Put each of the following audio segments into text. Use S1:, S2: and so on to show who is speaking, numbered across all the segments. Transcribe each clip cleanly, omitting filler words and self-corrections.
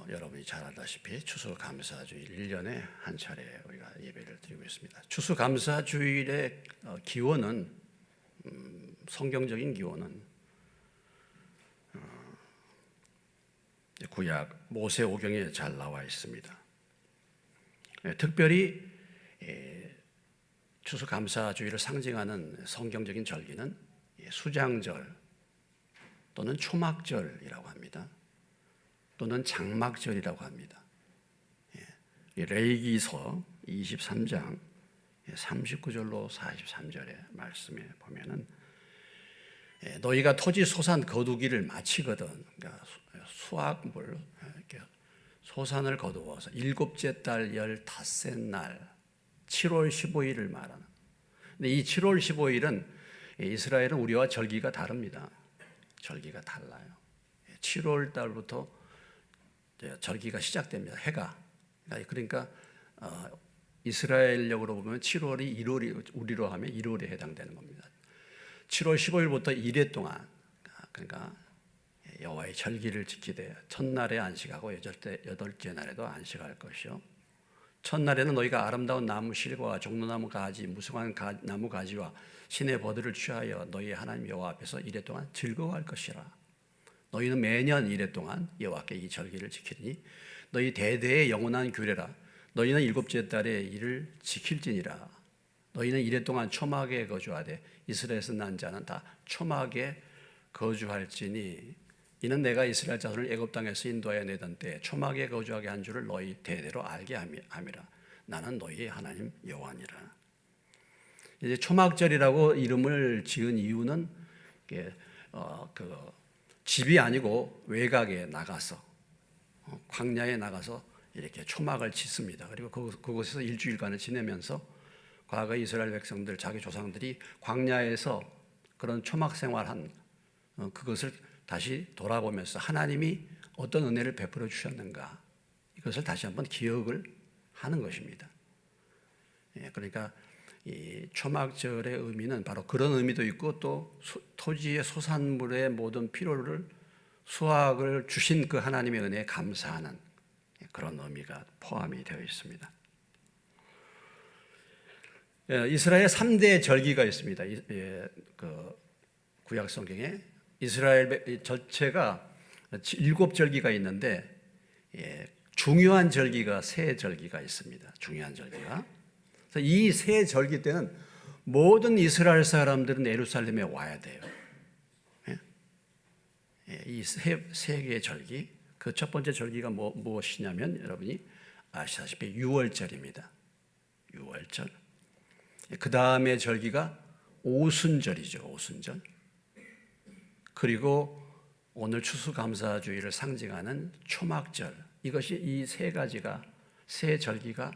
S1: 여러분이 잘 알다시피 추수감사주일 1년에 한 차례 우리가 예배를 드리고 있습니다. 추수감사주일의 기원은 성경적인 기원은 구약 모세오경에 잘 나와 있습니다. 특별히 추수감사주일을 상징하는 성경적인 절기는 수장절 또는 초막절이라고 합니다. 또는 장막절이라고 합니다. 레위기서 23장 39절로 43절의 말씀에 보면은 너희가 토지 소산 거두기를 마치거든, 그러니까 수확물 이렇게 소산을 거두어서 일곱째 달 15째 날 7월 15일을 말하는. 근데 이 7월 15일은 이스라엘은 우리와 절기가 다릅니다. 절기가 달라요. 7월 달부터 절기가 시작됩니다. 해가. 그러니까 이스라엘력으로 보면 7월이 1월이, 우리로 하면 1월에 해당되는 겁니다. 7월 15일부터 1회 동안, 그러니까 여호와의 절기를 지키되 첫날에 안식하고 여덟째 날에도 안식할 것이요. 첫날에는 너희가 아름다운 나무 실과 종로나무 가지, 무성한 나무 가지와 신의 버들을 취하여 너희 하나님 여호와 앞에서 1회 동안 즐거워할 것이라. 너희는 매년 1회 동안 여호와께 이 절기를 지키니 너희 대대의 영원한 규례라. 너희는 일곱째 달에 이를 지킬지니라. 너희는 1회 동안 초막에 거주하되 이스라엘에서 난 자는 다 초막에 거주할지니 이는 내가 이스라엘 자손을 애굽 땅에서 인도하여 내던 때에 초막에 거주하게 한 줄을 너희 대대로 알게 함이라. 나는 너희의 하나님 여호와니라. 이제 초막절이라고 이름을 지은 이유는 집이 아니고 외곽에 나가서 광야에 나가서 이렇게 초막을 짓습니다. 그리고 그곳에서 일주일간을 지내면서 과거 이스라엘 백성들, 자기 조상들이 광야에서 그런 초막 생활한 그것을 다시 돌아보면서 하나님이 어떤 은혜를 베풀어 주셨는가, 이것을 다시 한번 기억을 하는 것입니다. 그러니까 이 초막절의 의미는 바로 그런 의미도 있고, 또 토지의 소산물의 모든 필요를 수확을 주신 그 하나님의 은혜에 감사하는 그런 의미가 포함이 되어 있습니다. 이스라엘 3대 절기가 있습니다. 구약 성경에 이스라엘 전체가 7절기가 있는데 중요한 절기가 3절기가 있습니다. 중요한 절기가. 그래서 이 3절기 때는 모든 이스라엘 사람들은 예루살렘에 와야 돼요. 이 세 개의 절기, 그 첫 번째 절기가 무엇이냐면 여러분이 아시다시피 유월절입니다. 유월절. 그 다음에 절기가 오순절이죠. 오순절. 그리고 오늘 추수감사주일을 상징하는 초막절. 이것이 이 세 절기가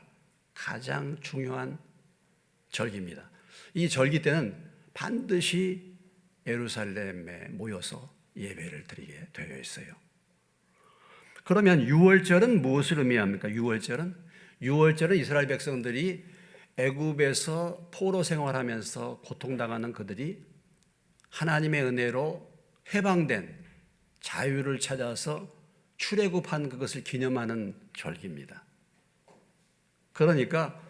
S1: 가장 중요한 절기입니다. 이 절기 때는 반드시 예루살렘에 모여서 예배를 드리게 되어 있어요. 그러면 유월절은 무엇을 의미합니까? 유월절은 이스라엘 백성들이 애굽에서 포로 생활하면서 고통당하는 그들이 하나님의 은혜로 해방된 자유를 찾아서 출애굽한 그것을 기념하는 절기입니다. 그러니까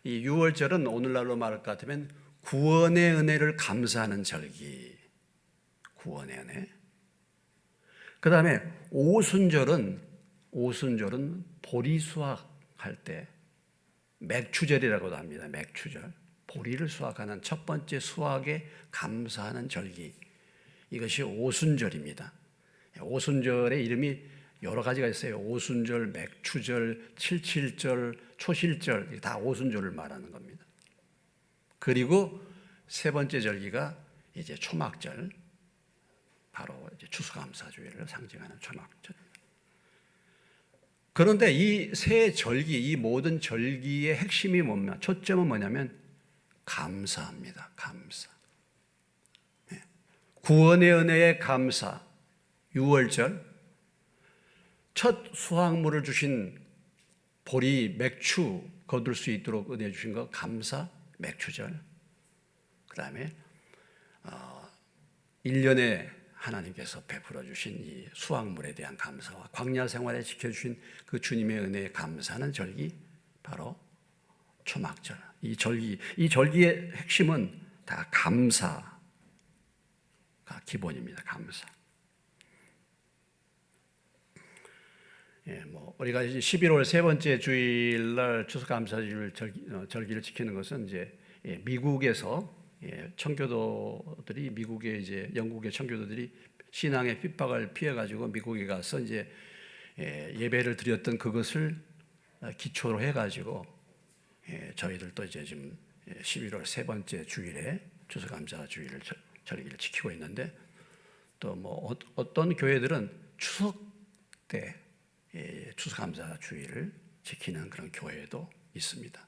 S1: 이 유월절은 오늘날로 말할 것 같으면 구원의 은혜를 감사하는 절기. 구원의 은혜. 그 다음에 오순절은 보리 수확할 때 맥추절이라고도 합니다. 맥추절. 보리를 수확하는 첫 번째 수확에 감사하는 절기. 이것이 오순절입니다. 오순절의 이름이 여러 가지가 있어요. 오순절, 맥추절, 칠칠절, 초실절, 다 오순절을 말하는 겁니다. 그리고 세 번째 절기가 이제 초막절, 바로 이제 추수감사주일을 상징하는 초막절. 그런데 이 세 절기, 이 모든 절기의 핵심이 뭐냐? 초점은 뭐냐면 감사합니다. 감사. 구원의 은혜에 감사. 유월절, 첫 수확물을 주신 보리, 맥추 거둘 수 있도록 은혜 주신 거 감사, 맥추절. 그 다음에 1년에 하나님께서 베풀어 주신 이 수확물에 대한 감사와 광야 생활에 지켜주신 그 주님의 은혜에 감사하는 절기, 바로 초막절. 이 절기의 핵심은 다 감사가 기본입니다. 감사. 우리가 이제 11월 세 번째 주일날 추수감사절 절기를 지키는 것은 이제 미국에서 청교도들이, 미국의 이제 영국의 청교도들이 신앙의 핍박을 피해 가지고 미국에 가서 이제 예배를 드렸던 그것을 기초로 해 가지고 저희들도 이제 지금 11월 세 번째 주일에 추수감사 주일을 절기를 지키고 있는데, 또 뭐 어떤 교회들은 추석 때 추수감사 주일을 지키는 그런 교회도 있습니다.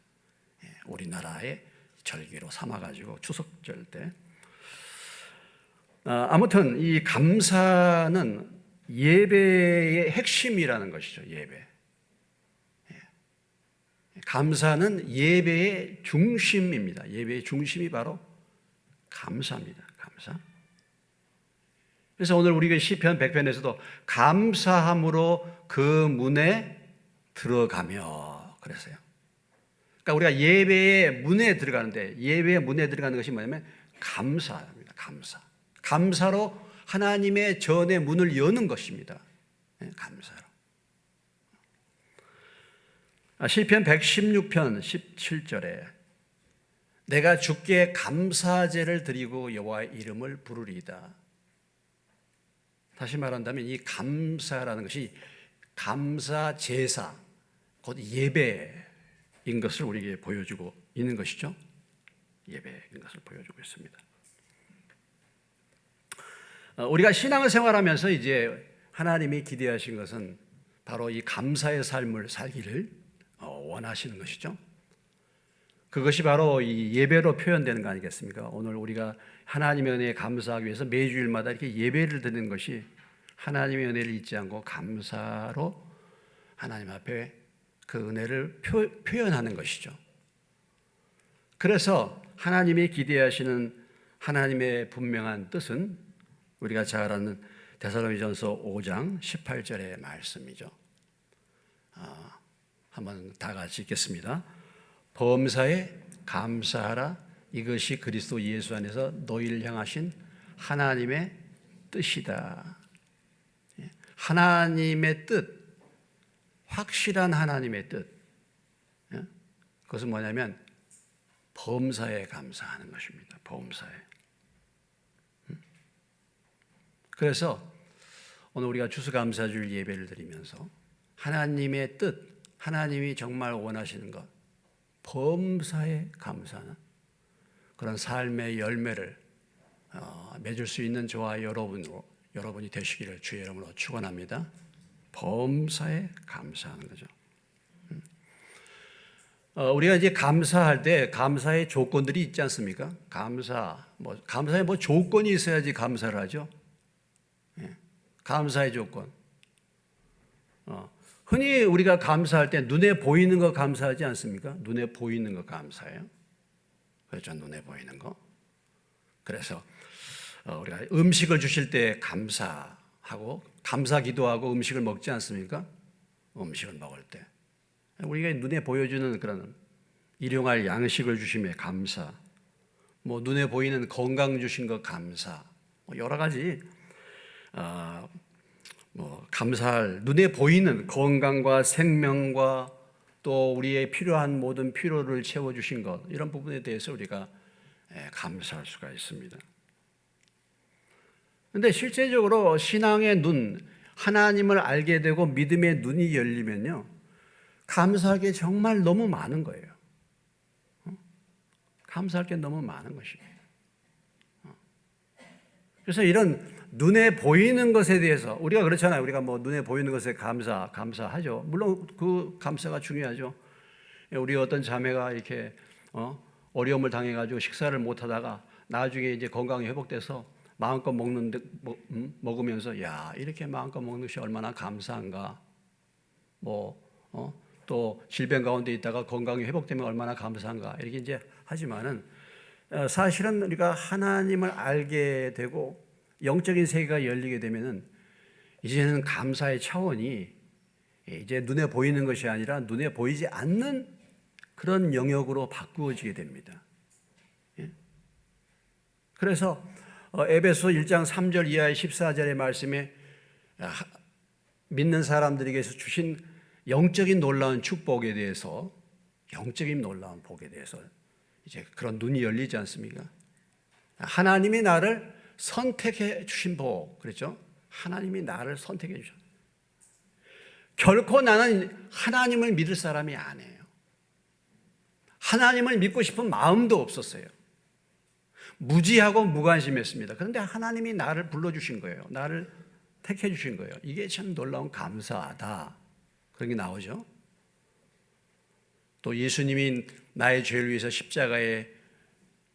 S1: 우리나라의 절기로 삼아가지고 추석절 때. 아무튼 이 감사는 예배의 핵심이라는 것이죠. 예배. 감사는 예배의 중심입니다. 예배의 중심이 바로 감사입니다. 감사. 그래서 오늘 우리가 시편 100편에서도 감사함으로 그 문에 들어가며 그랬어요. 그러니까 우리가 예배의 문에 들어가는데, 예배의 문에 들어가는 것이 뭐냐면 감사입니다. 감사. 감사로 하나님의 전의 문을 여는 것입니다. 감사로. 시편 116편 17절에 내가 주께 감사제를 드리고 여호와의 이름을 부르리이다. 다시 말한다면 이 감사라는 것이 감사 제사, 곧 예배인 것을 우리에게 보여주고 있는 것이죠. 예배인 것을 보여주고 있습니다. 우리가 신앙을 생활하면서 이제 하나님이 기대하신 것은 바로 이 감사의 삶을 살기를 원하시는 것이죠. 그것이 바로 이 예배로 표현되는 거 아니겠습니까? 오늘 우리가 하나님의 은혜에 감사하기 위해서 매주일마다 이렇게 예배를 드리는 것이 하나님의 은혜를 잊지 않고 감사로 하나님 앞에 그 은혜를 표현하는 것이죠. 그래서 하나님이 기대하시는 하나님의 분명한 뜻은 우리가 잘 아는 데살로니가전서 5장 18절의 말씀이죠. 한번 다 같이 읽겠습니다. 범사에 감사하라. 이것이 그리스도 예수 안에서 너희를 향하신 하나님의 뜻이다. 하나님의 뜻, 확실한 하나님의 뜻. 그것은 뭐냐면 범사에 감사하는 것입니다. 범사에. 그래서 오늘 우리가 추수감사주일 예배를 드리면서 하나님의 뜻, 하나님이 정말 원하시는 것, 범사에 감사하는 그런 삶의 열매를 맺을 수 있는 저와 여러분이 되시기를 주의 이름으로 축원합니다. 범사에 감사하는 거죠. 우리가 이제 감사할 때 감사의 조건들이 있지 않습니까? 감사에 뭐 조건이 있어야지 감사를 하죠. 감사의 조건. 흔히 우리가 감사할 때 눈에 보이는 거 감사하지 않습니까? 눈에 보이는 거 감사해요. 그렇죠. 눈에 보이는 거. 그래서 우리가 음식을 주실 때 감사하고 감사 기도하고 음식을 먹지 않습니까? 음식을 먹을 때 우리가 눈에 보여주는 그런 일용할 양식을 주심에 감사, 뭐 눈에 보이는 건강 주신 거 감사, 여러 가지 감사할 눈에 보이는 건강과 생명과 또 우리의 필요한 모든 필요를 채워주신 것, 이런 부분에 대해서 우리가 감사할 수가 있습니다. 그런데 실제적으로 신앙의 눈, 하나님을 알게 되고 믿음의 눈이 열리면요, 감사할 게 정말 너무 많은 거예요. 감사할 게 너무 많은 것이에요. 그래서 이런 눈에 보이는 것에 대해서 우리가 그렇잖아요. 우리가 뭐 눈에 보이는 것에 감사하죠. 물론 그 감사가 중요하죠. 우리 어떤 자매가 이렇게 어려움을 당해가지고 식사를 못하다가 나중에 이제 건강이 회복돼서 마음껏 먹으면서 야, 이렇게 마음껏 먹는 것이 얼마나 감사한가. 또 질병 가운데 있다가 건강이 회복되면 얼마나 감사한가. 이렇게 이제 하지만은 사실은 우리가 하나님을 알게 되고 영적인 세계가 열리게 되면은 이제는 감사의 차원이 이제 눈에 보이는 것이 아니라 눈에 보이지 않는 그런 영역으로 바꾸어지게 됩니다. 그래서 에베소 1장 3절 이하의 14절의 말씀에 믿는 사람들에게서 주신 영적인 놀라운 축복에 대해서, 영적인 놀라운 복에 대해서 이제 그런 눈이 열리지 않습니까? 하나님이 나를 선택해 주신 복, 그렇죠? 하나님이 나를 선택해 주셨어요. 결코 나는 하나님을 믿을 사람이 아니에요. 하나님을 믿고 싶은 마음도 없었어요. 무지하고 무관심했습니다. 그런데 하나님이 나를 불러주신 거예요. 나를 택해 주신 거예요. 이게 참 놀라운 감사하다. 그런 게 나오죠. 또 예수님이 나의 죄를 위해서 십자가에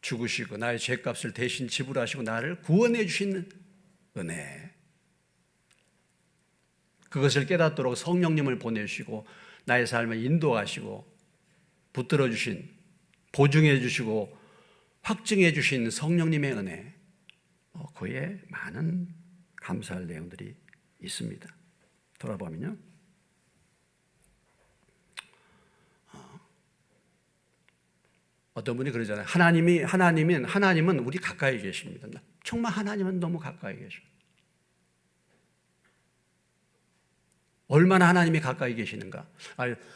S1: 죽으시고 나의 죄값을 대신 지불하시고 나를 구원해 주신 은혜, 그것을 깨닫도록 성령님을 보내주시고 나의 삶을 인도하시고 붙들어 주신, 보증해 주시고 확증해 주신 성령님의 은혜, 그에 많은 감사할 내용들이 있습니다. 돌아보면요, 어떤 분이 그러잖아요. 하나님은 우리 가까이 계십니다. 정말 하나님은 너무 가까이 계십니다. 얼마나 하나님이 가까이 계시는가?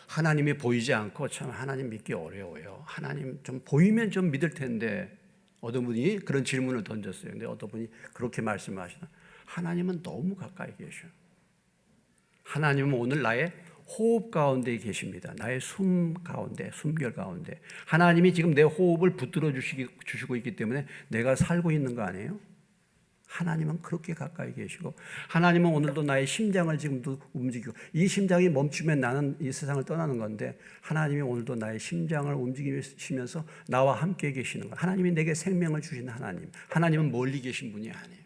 S1: 하나님이 보이지 않고 참 하나님 믿기 어려워요. 하나님 좀 보이면 좀 믿을 텐데. 어떤 분이 그런 질문을 던졌어요. 근데 어떤 분이 그렇게 말씀하시나? 하나님은 너무 가까이 계셔요. 하나님은 오늘 나의 호흡 가운데 계십니다. 나의 숨 가운데, 숨결 가운데. 하나님이 지금 내 호흡을 붙들어 주시고 있기 때문에 내가 살고 있는 거 아니에요? 하나님은 그렇게 가까이 계시고, 하나님은 오늘도 나의 심장을 지금도 움직이고, 이 심장이 멈추면 나는 이 세상을 떠나는 건데, 하나님이 오늘도 나의 심장을 움직이시면서 나와 함께 계시는 거예요. 하나님이 내게 생명을 주신 하나님. 하나님은 멀리 계신 분이 아니에요.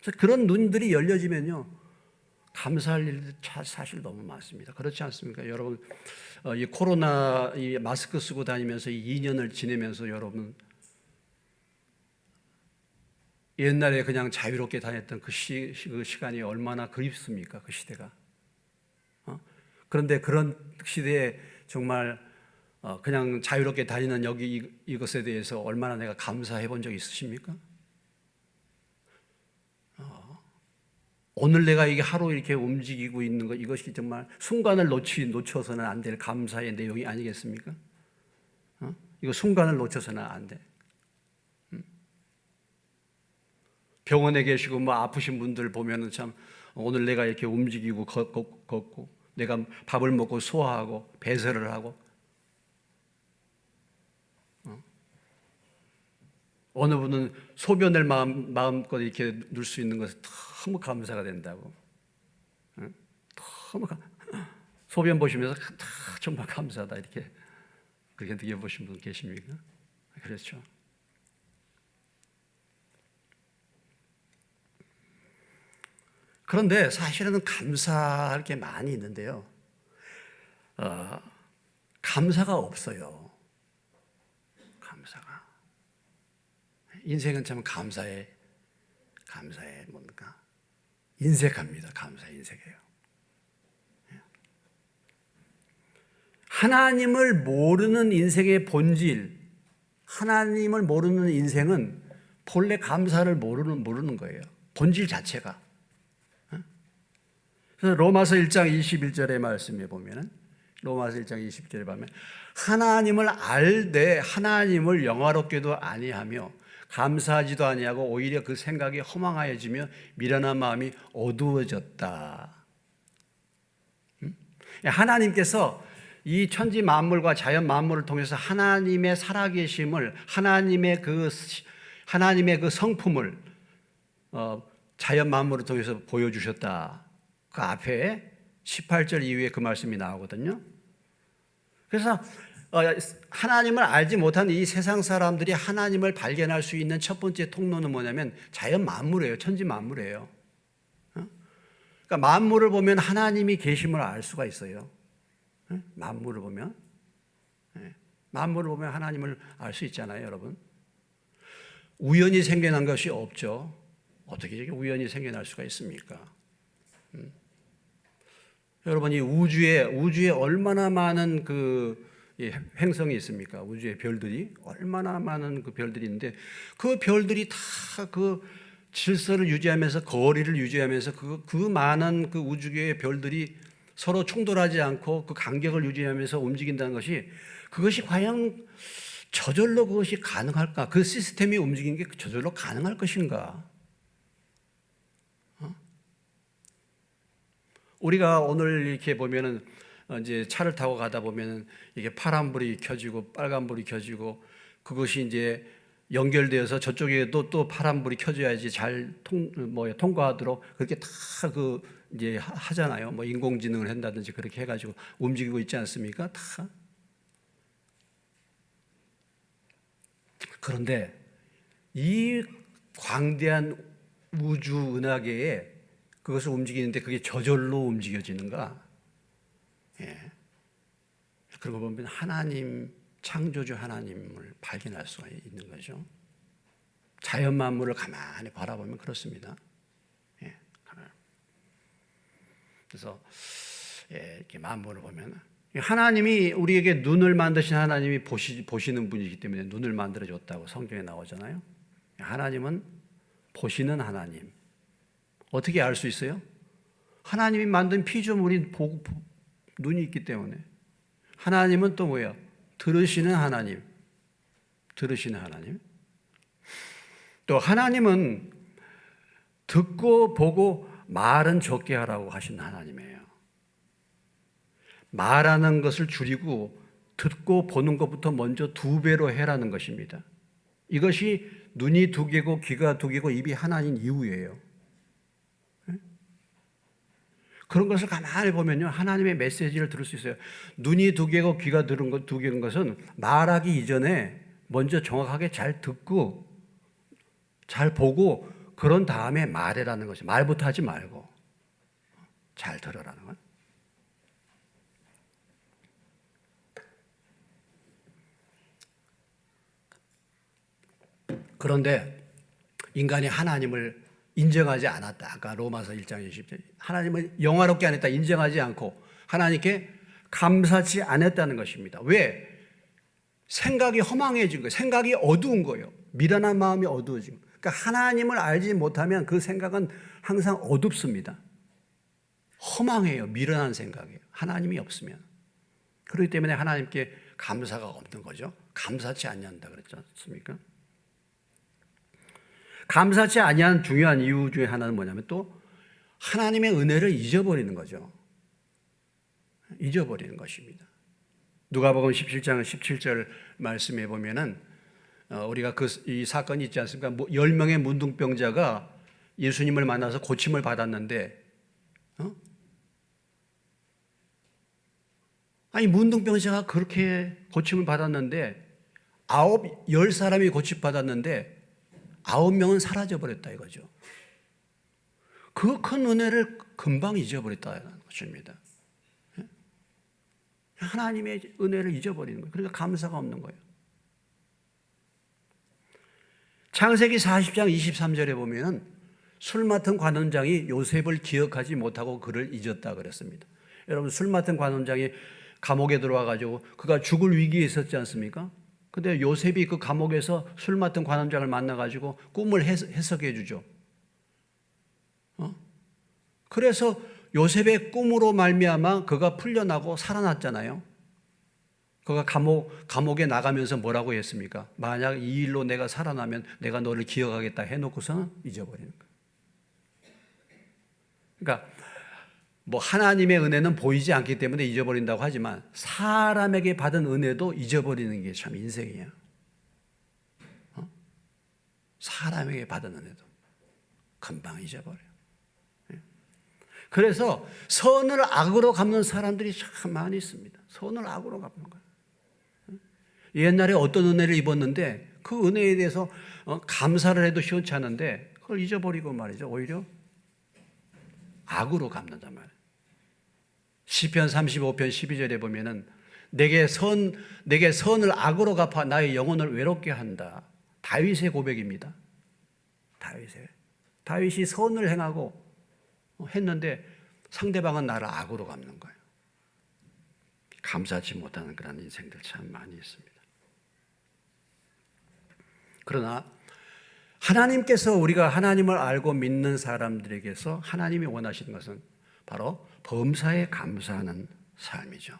S1: 그래서 그런 눈들이 열려지면요, 감사할 일도 사실 너무 많습니다. 그렇지 않습니까? 여러분, 이 코로나 이 마스크 쓰고 다니면서 이 2년을 지내면서 여러분, 옛날에 그냥 자유롭게 다녔던 그 시간이 얼마나 그립습니까? 그 시대가. 그런데 그런 시대에 정말 그냥 자유롭게 다니는 이것에 대해서 얼마나 내가 감사해 본 적 있으십니까? 오늘 내가 이게 하루 이렇게 움직이고 있는 것, 이것이 정말 순간을 놓쳐서는 안 될 감사의 내용이 아니겠습니까? 이거 순간을 놓쳐서는 안 돼. 병원에 계시고 뭐 아프신 분들 보면은 참 오늘 내가 이렇게 움직이고 걷고 내가 밥을 먹고 소화하고 배설을 하고 어느 분은 소변을 마음껏 이렇게 누릴 수 있는 것은 너무 감사가 된다고. 너무 소변 보시면서 정말 감사하다 이렇게 그렇게 느껴보신 분 계십니까? 그렇죠. 그런데 사실은 감사할 게 많이 있는데요. 감사가 없어요. 감사가. 인생은 참 감사에 뭡니까? 인색합니다. 감사 인색이에요. 하나님을 모르는 인생의 본질, 하나님을 모르는 인생은 본래 감사를 모르는 거예요. 본질 자체가. 그래서 로마서 1장 21절의 말씀에 보면은, 로마서 1장 20절에 보면 하나님을 알되 하나님을 영화롭게도 아니하며 감사하지도 아니하고 오히려 그 생각이 허망하여지며 미련한 마음이 어두워졌다. 하나님께서 이 천지 만물과 자연 만물을 통해서 하나님의 살아계심을, 하나님의 그 성품을 자연 만물을 통해서 보여주셨다. 그 앞에 18절 이후에 그 말씀이 나오거든요. 그래서 하나님을 알지 못한 이 세상 사람들이 하나님을 발견할 수 있는 첫 번째 통로는 뭐냐면 자연 만물이에요. 천지 만물이에요. 그러니까 만물을 보면 하나님이 계심을 알 수가 있어요. 만물을 보면 하나님을 알 수 있잖아요, 여러분. 우연히 생겨난 것이 없죠. 어떻게 이렇게 우연히 생겨날 수가 있습니까? 여러분, 이 우주에 얼마나 많은 행성이 있습니까? 우주의 별들이 얼마나 많은 그 별들이 있는데, 그 별들이 다 그 질서를 유지하면서, 거리를 유지하면서 그 많은 그 우주계의 별들이 서로 충돌하지 않고 그 간격을 유지하면서 움직인다는 것이, 그것이 과연 저절로 그것이 가능할까? 그 시스템이 움직이는 게 저절로 가능할 것인가? 우리가 오늘 이렇게 보면은 이제 차를 타고 가다 보면은 이게 파란불이 켜지고 빨간불이 켜지고, 그것이 이제 연결되어서 저쪽에도 또 파란불이 켜져야지 잘 통과하도록 그렇게 다 이제 하잖아요. 뭐 인공지능을 한다든지 그렇게 해가지고 움직이고 있지 않습니까? 다. 그런데 이 광대한 우주 은하계에 그것을 움직이는데 그게 저절로 움직여지는가? 예. 그러고 보면 하나님, 창조주 하나님을 발견할 수가 있는 거죠. 자연 만물을 가만히 바라보면 그렇습니다. 예. 그래서 이렇게 만물을 보면 하나님이 우리에게 눈을 만드신 하나님이 보시는 분이기 때문에 눈을 만들어 줬다고 성경에 나오잖아요. 하나님은 보시는 하나님. 어떻게 알 수 있어요? 하나님이 만든 피조물이 눈이 있기 때문에. 하나님은 또 뭐예요? 들으시는 하나님. 들으시는 하나님. 또 하나님은 듣고 보고 말은 적게 하라고 하신 하나님이에요. 말하는 것을 줄이고 듣고 보는 것부터 먼저 2배로 해라는 것입니다. 이것이 눈이 2개고 귀가 2개고 입이 하나인 이유예요. 그런 것을 가만히 보면요, 하나님의 메시지를 들을 수 있어요. 눈이 2개고 귀가 2개인 것은 말하기 이전에 먼저 정확하게 잘 듣고 잘 보고 그런 다음에 말해라는 것이, 말부터 하지 말고 잘 들으라는 것. 그런데 인간이 하나님을 인정하지 않았다. 아까 로마서 1장 20절. 하나님을 영화롭게 안 했다. 인정하지 않고 하나님께 감사치 않았다는 것입니다. 왜? 생각이 허망해진 거예요. 생각이 어두운 거예요. 미련한 마음이 어두워진 거예요. 그러니까 하나님을 알지 못하면 그 생각은 항상 어둡습니다. 허망해요. 미련한 생각이에요. 하나님이 없으면. 그렇기 때문에 하나님께 감사가 없는 거죠. 감사치 않는다 그랬지 않습니까? 감사치 아니한 중요한 이유 중에 하나는 뭐냐면 또 하나님의 은혜를 잊어버리는 거죠. 잊어버리는 것입니다. 누가복음 17장 17절 말씀해 보면은 우리가 이 사건이 있지 않습니까? 10명의 문둥병자가 예수님을 만나서 고침을 받았는데, 아니 문둥병자가 그렇게 고침을 받았는데 10사람이 고침 받았는데 9명은 사라져버렸다 이거죠. 그 큰 은혜를 금방 잊어버렸다는 것입니다. 하나님의 은혜를 잊어버리는 거예요. 그러니까 감사가 없는 거예요. 창세기 40장 23절에 보면은 술 맡은 관원장이 요셉을 기억하지 못하고 그를 잊었다 그랬습니다. 여러분, 술 맡은 관원장이 감옥에 들어와 가지고 그가 죽을 위기에 있었지 않습니까? 근데 요셉이 그 감옥에서 술 맡은 관원장을 만나 가지고 꿈을 해석해 주죠. 그래서 요셉의 꿈으로 말미암아 그가 풀려나고 살아났잖아요. 그가 감옥에 나가면서 뭐라고 했습니까? 만약 이 일로 내가 살아나면 내가 너를 기억하겠다 해놓고서는 잊어버리는 거예요. 그러니까 뭐 하나님의 은혜는 보이지 않기 때문에 잊어버린다고 하지만 사람에게 받은 은혜도 잊어버리는 게 참 인생이에요. 사람에게 받은 은혜도 금방 잊어버려요. 그래서 선을 악으로 갚는 사람들이 참 많이 있습니다. 선을 악으로 갚는 거예요. 옛날에 어떤 은혜를 입었는데 그 은혜에 대해서 감사를 해도 시원찮은데 그걸 잊어버리고 말이죠. 오히려 악으로 갚는단 말이에요. 시편 35편 12절에 보면은 내게 선을 악으로 갚아 나의 영혼을 외롭게 한다. 다윗의 고백입니다. 다윗이 선을 행하고 했는데 상대방은 나를 악으로 갚는 거예요. 감사하지 못하는 그런 인생들 참 많이 있습니다. 그러나 하나님께서 우리가 하나님을 알고 믿는 사람들에게서 하나님이 원하시는 것은 바로 범사에 감사하는 삶이죠.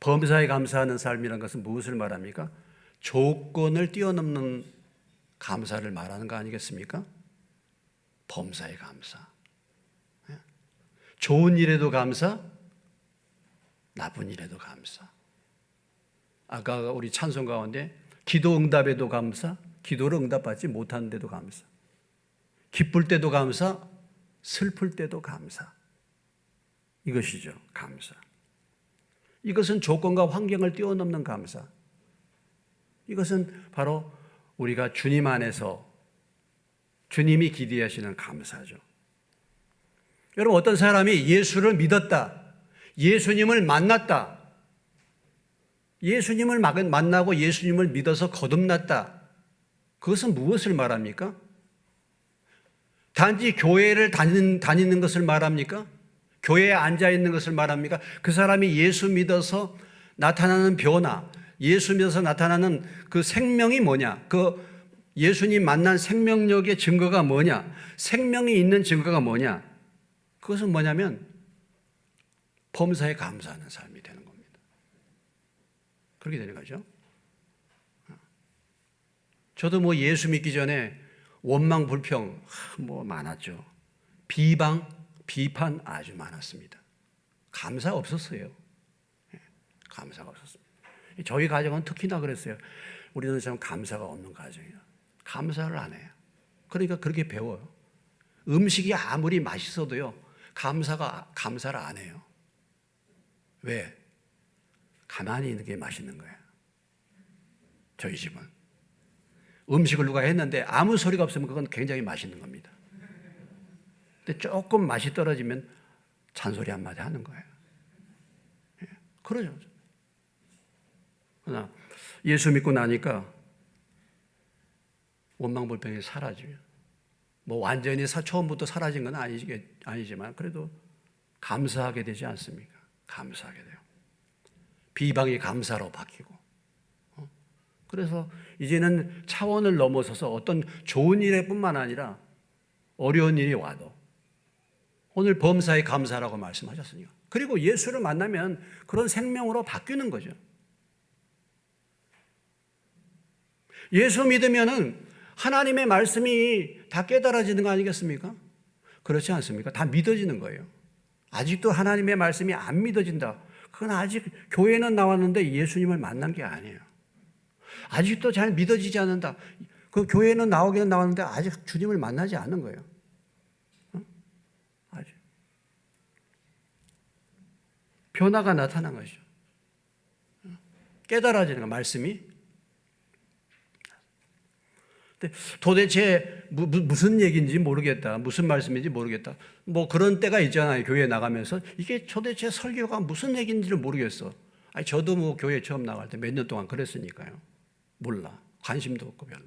S1: 범사에 감사하는 삶이라는 것은 무엇을 말합니까? 조건을 뛰어넘는 감사를 말하는 거 아니겠습니까? 범사에 감사. 좋은 일에도 감사, 나쁜 일에도 감사. 아까 우리 찬송 가운데 기도 응답에도 감사, 기도를 응답받지 못하는데도 감사. 기쁠 때도 감사, 슬플 때도 감사. 이것이죠, 감사. 이것은 조건과 환경을 뛰어넘는 감사. 이것은 바로 우리가 주님 안에서 주님이 기대하시는 감사죠. 여러분, 어떤 사람이 예수를 믿었다, 예수님을 만났다, 예수님을 만나고 예수님을 믿어서 거듭났다. 그것은 무엇을 말합니까? 단지 교회를 다니는 것을 말합니까? 교회에 앉아 있는 것을 말합니까? 그 사람이 예수 믿어서 나타나는 변화, 예수 믿어서 나타나는 그 생명이 뭐냐? 그 예수님 만난 생명력의 증거가 뭐냐? 생명이 있는 증거가 뭐냐? 그것은 뭐냐면 범사에 감사하는 삶이 되는 겁니다. 그렇게 되는 거죠. 저도 뭐 예수 믿기 전에 원망, 불평 뭐 많았죠. 비판 아주 많았습니다. 감사 없었어요. 감사가 없었습니다. 저희 가정은 특히나 그랬어요. 우리는 참 감사가 없는 가정이에요. 감사를 안 해요. 그러니까 그렇게 배워요. 음식이 아무리 맛있어도요, 감사를 안 해요. 왜? 가만히 있는 게 맛있는 거예요. 저희 집은. 음식을 누가 했는데 아무 소리가 없으면 그건 굉장히 맛있는 겁니다. 근데 조금 맛이 떨어지면 잔소리 한마디 하는 거예요. 그러죠. 그러나 예수 믿고 나니까 원망불평이 사라져요. 뭐 완전히 처음부터 사라진 건 아니지만 그래도 감사하게 되지 않습니까? 감사하게 돼요. 비방이 감사로 바뀌고. 그래서 이제는 차원을 넘어서서 어떤 좋은 일뿐만 아니라 어려운 일이 와도 오늘 범사에 감사라고 말씀하셨으니까. 그리고 예수를 만나면 그런 생명으로 바뀌는 거죠. 예수 믿으면은 하나님의 말씀이 다 깨달아지는 거 아니겠습니까? 그렇지 않습니까? 다 믿어지는 거예요. 아직도 하나님의 말씀이 안 믿어진다. 그건 아직 교회는 나왔는데 예수님을 만난 게 아니에요. 아직도 잘 믿어지지 않는다. 그 교회는 나오기는 나왔는데 아직 주님을 만나지 않은 거예요. 아직. 변화가 나타난 것이죠. 깨달아지는 거, 말씀이. 근데 도대체 무슨 얘기인지 모르겠다. 무슨 말씀인지 모르겠다. 뭐 그런 때가 있잖아요. 교회 나가면서. 이게 도대체 설교가 무슨 얘기인지를 모르겠어. 아니, 저도 뭐 교회 처음 나갈 때 몇 년 동안 그랬으니까요. 몰라. 관심도 없고 별로.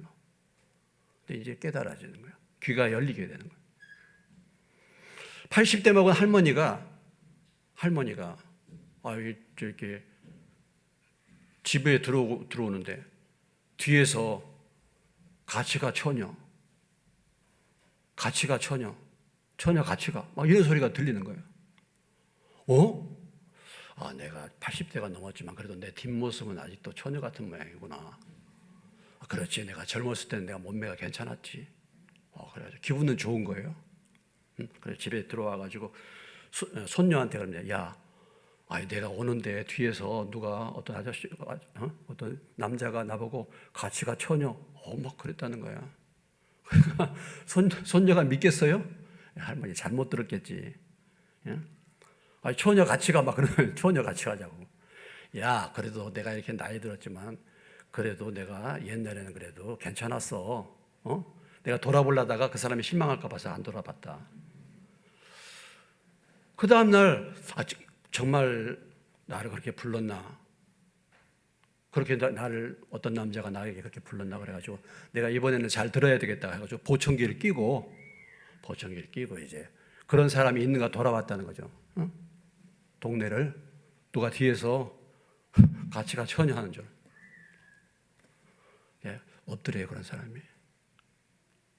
S1: 근데 이제 깨달아지는 거예요. 귀가 열리게 되는 거예요. 80대 먹은 할머니가 이렇게 집에 들어오는데 뒤에서 가치가 처녀 가치가 막 이런 소리가 들리는 거예요. 내가 80대가 넘었지만 그래도 내 뒷모습은 아직도 처녀 같은 모양이구나. 그렇지, 내가 젊었을 때는 내가 몸매가 괜찮았지. 그래가지고 기분은 좋은 거예요. 그래서 집에 들어와가지고 손녀한테 그럽니다. 야, 내가 오는데 뒤에서 누가 어떤 아저씨, 어떤 남자가 나보고 가치가 처녀, 막 그랬다는 거야. 손녀가 믿겠어요? 할머니 잘못 들었겠지. 처녀 가치가 막 그러면 처녀 같이 하자고. 야, 그래도 내가 이렇게 나이 들었지만 그래도 내가 옛날에는 그래도 괜찮았어. 내가 돌아보려다가 그 사람이 실망할까 봐서 안 돌아봤다. 그 다음날 정말 나를 그렇게 불렀나? 그렇게 나를 어떤 남자가 나에게 그렇게 불렀나 그래가지고 내가 이번에는 잘 들어야 되겠다 해가지고 보청기를 끼고 이제 그런 사람이 있는가 돌아왔다는 거죠. 응? 동네를 누가 뒤에서 같이 처녀하는 줄. 예, 없더래요 그런 사람이.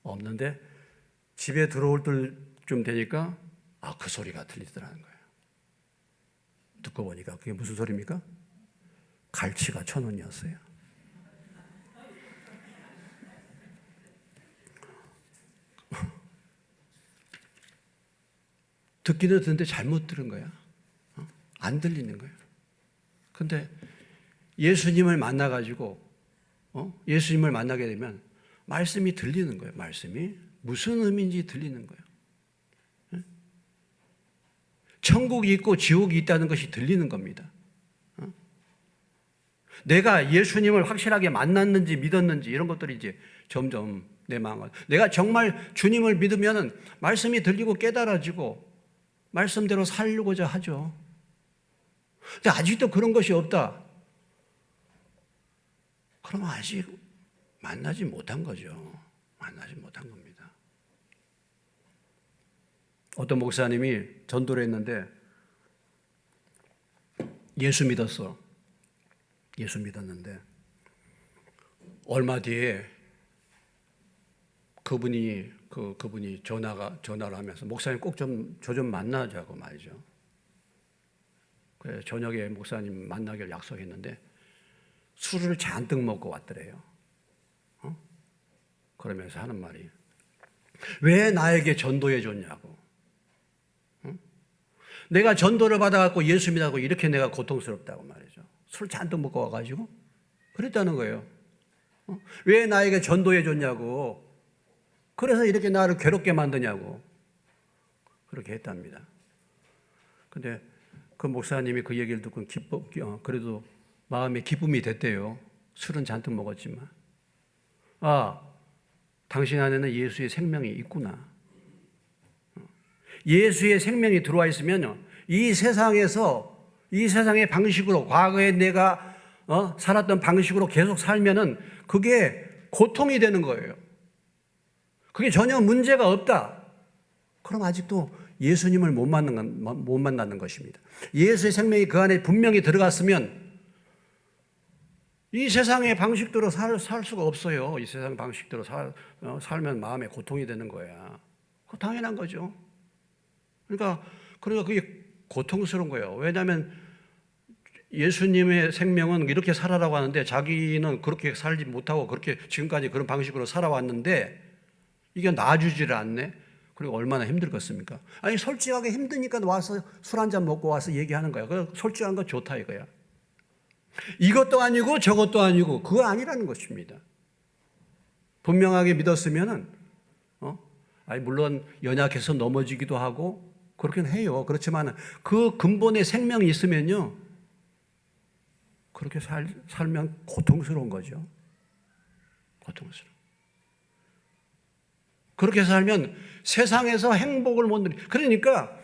S1: 없는데 집에 들어올 때쯤 되니까 그 소리가 들리더라는 거예요. 듣고 보니까 그게 무슨 소리입니까? 갈치가 1,000원이었어요. 듣기도 듣는데 잘못 들은 거야. 안 들리는 거예요. 근데 예수님을 만나가지고 예수님을 만나게 되면 말씀이 들리는 거예요. 말씀이 무슨 의미인지 들리는 거예요. 천국이 있고 지옥이 있다는 것이 들리는 겁니다. 내가 예수님을 확실하게 만났는지 믿었는지 이런 것들이 이제 점점 내 마음을, 내가 정말 주님을 믿으면 말씀이 들리고 깨달아지고 말씀대로 살려고자 하죠. 근데 아직도 그런 것이 없다. 그럼 아직 만나지 못한 거죠. 만나지 못한 겁니다. 어떤 목사님이 전도를 했는데 예수 믿었어. 예수 믿었는데 얼마 뒤에 그분이 전화를 하면서 목사님 꼭 저 좀 만나자고 말이죠. 그래 저녁에 목사님 만나기를 약속했는데 술을 잔뜩 먹고 왔더래요. 그러면서 하는 말이 왜 나에게 전도해 줬냐고. 내가 전도를 받아갖고 예수 믿하고 이렇게 내가 고통스럽다고 말이죠. 술 잔뜩 먹고 와가지고 그랬다는 거예요. 왜 나에게 전도해 줬냐고. 그래서 이렇게 나를 괴롭게 만드냐고. 그렇게 했답니다. 근데 그 목사님이 그 얘기를 듣고 그래도 마음에 기쁨이 됐대요. 술은 잔뜩 먹었지만. 당신 안에는 예수의 생명이 있구나. 예수의 생명이 들어와 있으면 이 세상의 방식으로 과거에 내가 살았던 방식으로 계속 살면은 그게 고통이 되는 거예요. 그게 전혀 문제가 없다. 그럼 아직도 예수님을 못 만나는 것입니다. 예수의 생명이 그 안에 분명히 들어갔으면 이 세상의 방식대로 살 수가 없어요. 이 세상 방식대로 살면 마음에 고통이 되는 거야. 그거 당연한 거죠. 그러니까 그게 고통스러운 거예요. 왜냐하면 예수님의 생명은 이렇게 살아라고 하는데 자기는 그렇게 살지 못하고 그렇게 지금까지 그런 방식으로 살아왔는데 이게 나아주지를 않네. 그리고 얼마나 힘들겠습니까? 아니 솔직하게 힘드니까 와서 술 한잔 먹고 와서 얘기하는 거야. 그 솔직한 거 좋다 이거야. 이것도 아니고 저것도 아니고 그거 아니라는 것입니다. 분명하게 믿었으면은 물론 연약해서 넘어지기도 하고 그렇긴 해요. 그렇지만 그 근본의 생명이 있으면요. 그렇게 살면 고통스러운 거죠. 고통스러워. 그렇게 살면 세상에서 행복을 못 누리. 그러니까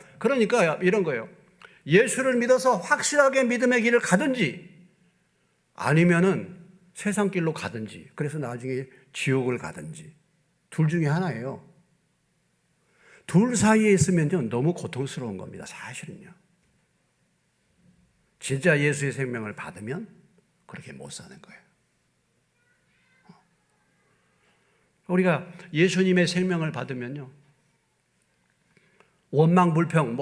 S1: 이런 거예요. 예수를 믿어서 확실하게 믿음의 길을 가든지 아니면은 세상 길로 가든지 그래서 나중에 지옥을 가든지 둘 중에 하나예요. 둘 사이에 있으면요 너무 고통스러운 겁니다. 사실은요. 진짜 예수의 생명을 받으면 그렇게 못 사는 거예요. 우리가 예수님의 생명을 받으면요 원망 불평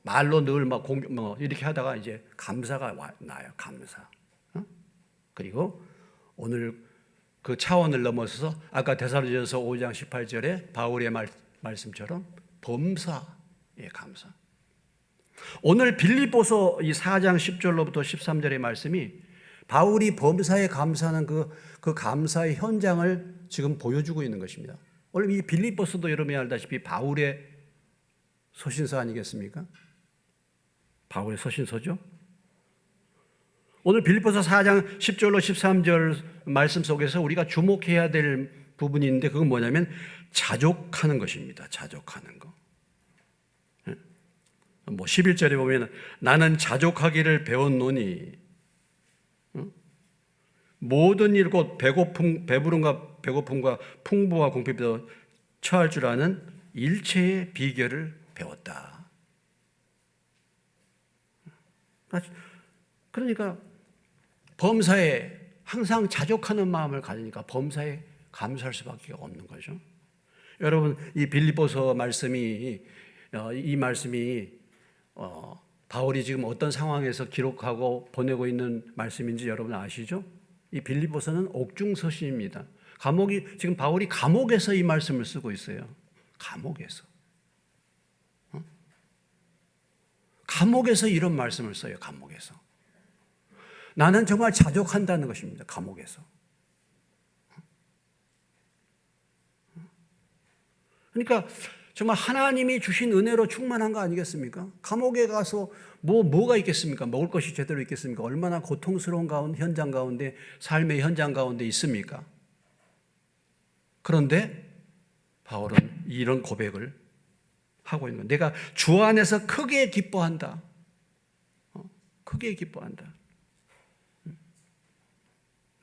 S1: 말로 늘 이렇게 하다가 이제 감사가 나요. 감사. 그리고 오늘 그 차원을 넘어서서 아까 데살로니가서 5장 18절에 바울의 말씀처럼 범사의 감사. 오늘 빌립보서 이 4장 10절로부터 13절의 말씀이 바울이 범사에 감사하는 그 감사의 현장을 지금 보여주고 있는 것입니다. 원래 이 빌립보서도 여러분이 알다시피 바울의 서신서 아니겠습니까? 바울의 서신서죠. 오늘 빌립보서 4장 10절로 13절 말씀 속에서 우리가 주목해야 될 부분이 있는데 그건 뭐냐면 자족하는 것입니다. 자족하는 거. 11절에 보면 나는 자족하기를 배웠노니 모든 일 곧 배부름과 배고픔과 풍부와 궁핍에서 처할 줄 아는 일체의 비결을 배웠다. 그러니까 범사에 항상 자족하는 마음을 가지니까 범사에 감사할 수밖에 없는 거죠. 여러분, 이 빌립보서 말씀이 이 말씀이 바울이 지금 어떤 상황에서 기록하고 보내고 있는 말씀인지 여러분 아시죠? 이 빌립보서는 옥중서신입니다. 지금 바울이 감옥에서 이 말씀을 쓰고 있어요. 감옥에서. 감옥에서 이런 말씀을 써요. 감옥에서. 나는 정말 자족한다는 것입니다. 감옥에서. 그러니까 정말 하나님이 주신 은혜로 충만한 거 아니겠습니까? 감옥에 가서 뭐가 있겠습니까? 먹을 것이 제대로 있겠습니까? 얼마나 고통스러운 현장 가운데, 삶의 현장 가운데 있습니까? 그런데 바울은 이런 고백을 하고 있는 거예요. 내가 주 안에서 크게 기뻐한다. 크게 기뻐한다.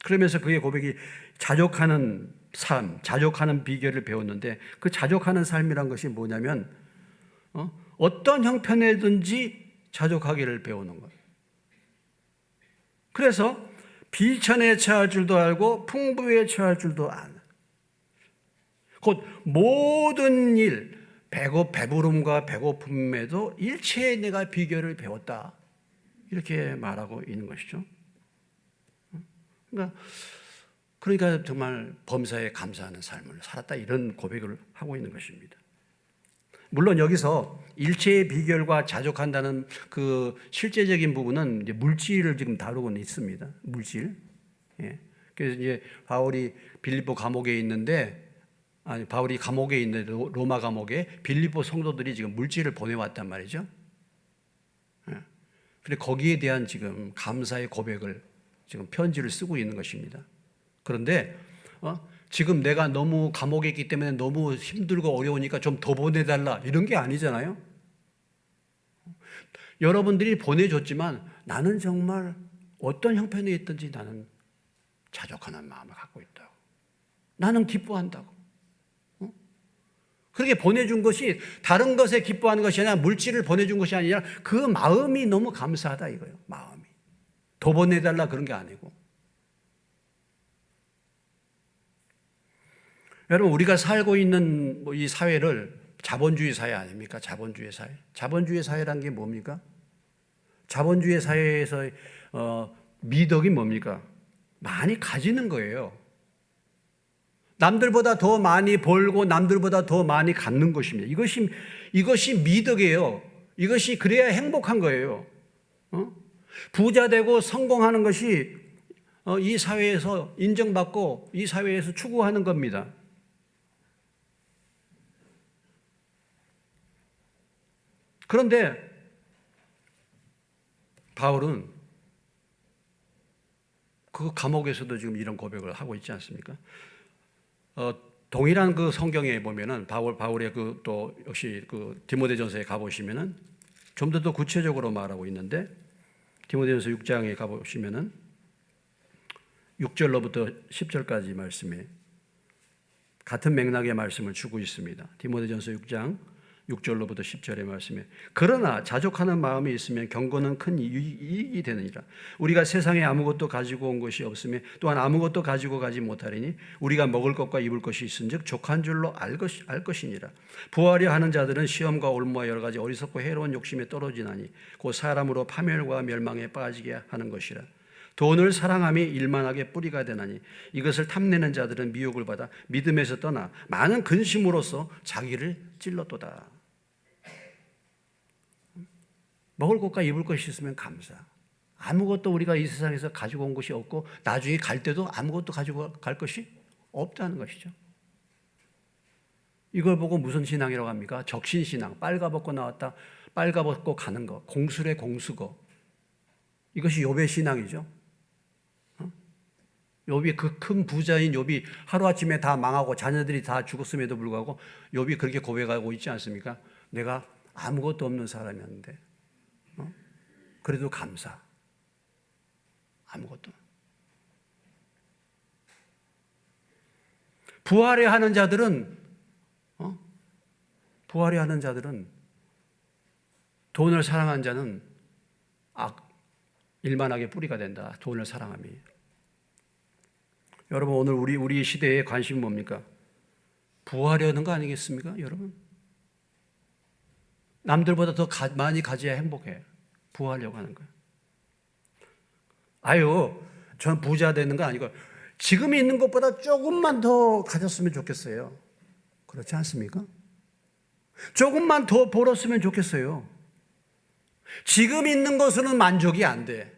S1: 그러면서 그의 고백이 자족하는 삶, 자족하는 비결을 배웠는데, 그 자족하는 삶이란 것이 뭐냐면 어떤 형편에든지 자족하기를 배우는 거예요. 그래서 비천에 처할 줄도 알고 풍부에 처할 줄도 아는, 곧 모든 일, 배부름과 배고픔에도 일체의 내가 비결을 배웠다, 이렇게 말하고 있는 것이죠. 그러니까 정말 범사에 감사하는 삶을 살았다, 이런 고백을 하고 있는 것입니다. 물론 여기서 일체의 비결과 자족한다는 그 실제적인 부분은 이제 물질을 지금 다루고는 있습니다. 물질. 예. 그래서 이제 바울이 바울이 감옥에 있는데, 로마 감옥에 빌립보 성도들이 지금 물질을 보내왔단 말이죠. 예. 근데 거기에 대한 지금 감사의 고백을 지금 편지를 쓰고 있는 것입니다. 그런데 지금 내가 너무 감옥에 있기 때문에 너무 힘들고 어려우니까 좀 더 보내달라, 이런 게 아니잖아요. 여러분들이 보내줬지만 나는 정말 어떤 형편에 있든지 나는 자족하는 마음을 갖고 있다고. 나는 기뻐한다고. 그렇게 보내준 것이 다른 것에 기뻐하는 것이 아니라, 물질을 보내준 것이 아니라 그 마음이 너무 감사하다 이거예요. 마음이. 더 보내달라 그런 게 아니고. 여러분, 우리가 살고 있는 이 사회를 자본주의 사회 아닙니까? 자본주의 사회. 자본주의 사회란 게 뭡니까? 자본주의 사회에서 미덕이 뭡니까? 많이 가지는 거예요. 남들보다 더 많이 벌고 남들보다 더 많이 갖는 것입니다. 이것이 미덕이에요. 이것이 그래야 행복한 거예요. 부자 되고 성공하는 것이 이 사회에서 인정받고 이 사회에서 추구하는 겁니다. 그런데 바울은 그 감옥에서도 지금 이런 고백을 하고 있지 않습니까? 동일한 그 성경에 보면은 바울의 또 역시 그 디모데전서에 가보시면은 좀 더 구체적으로 말하고 있는데, 디모데전서 6장에 가보시면은 6절로부터 10절까지 말씀에 같은 맥락의 말씀을 주고 있습니다. 디모데전서 6장 6절로부터 10절의 말씀에, 그러나 자족하는 마음이 있으면 경건은 큰 이익이 되느니라. 우리가 세상에 아무것도 가지고 온 것이 없으며 또한 아무것도 가지고 가지 못하리니 우리가 먹을 것과 입을 것이 있은즉 족한 줄로 알 것이니라. 부하려 하는 자들은 시험과 올무와 여러 가지 어리석고 해로운 욕심에 떨어지나니 곧 사람으로 파멸과 멸망에 빠지게 하는 것이라. 돈을 사랑함이 일만하게 뿌리가 되나니 이것을 탐내는 자들은 미혹을 받아 믿음에서 떠나 많은 근심으로써 자기를 찔렀도다. 먹을 것과 입을 것이 있으면 감사. 아무것도 우리가 이 세상에서 가지고 온 것이 없고 나중에 갈 때도 아무것도 가지고 갈 것이 없다는 것이죠. 이걸 보고 무슨 신앙이라고 합니까? 적신신앙. 빨가벗고 나왔다, 빨가벗고 가는 거. 공수래 공수거. 이것이 욥의 신앙이죠. 욥이 그 큰 부자인 욥이 하루아침에 다 망하고 자녀들이 다 죽었음에도 불구하고 욥이 그렇게 고백하고 있지 않습니까? 내가 아무것도 없는 사람이었는데 그래도 감사. 아무것도. 부활해 하는 자들은 부활해 하는 자들은 돈을 사랑한 자는 일만하게 뿌리가 된다. 돈을 사랑함이. 여러분 오늘 우리 시대의 관심이 뭡니까? 부활하는 거 아니겠습니까, 여러분? 남들보다 더 많이 가져야 행복해. 부하려고 하는 거예요. 아유, 전 부자 되는 거 아니고 지금 있는 것보다 조금만 더 가졌으면 좋겠어요. 그렇지 않습니까? 조금만 더 벌었으면 좋겠어요. 지금 있는 것으로는 만족이 안 돼.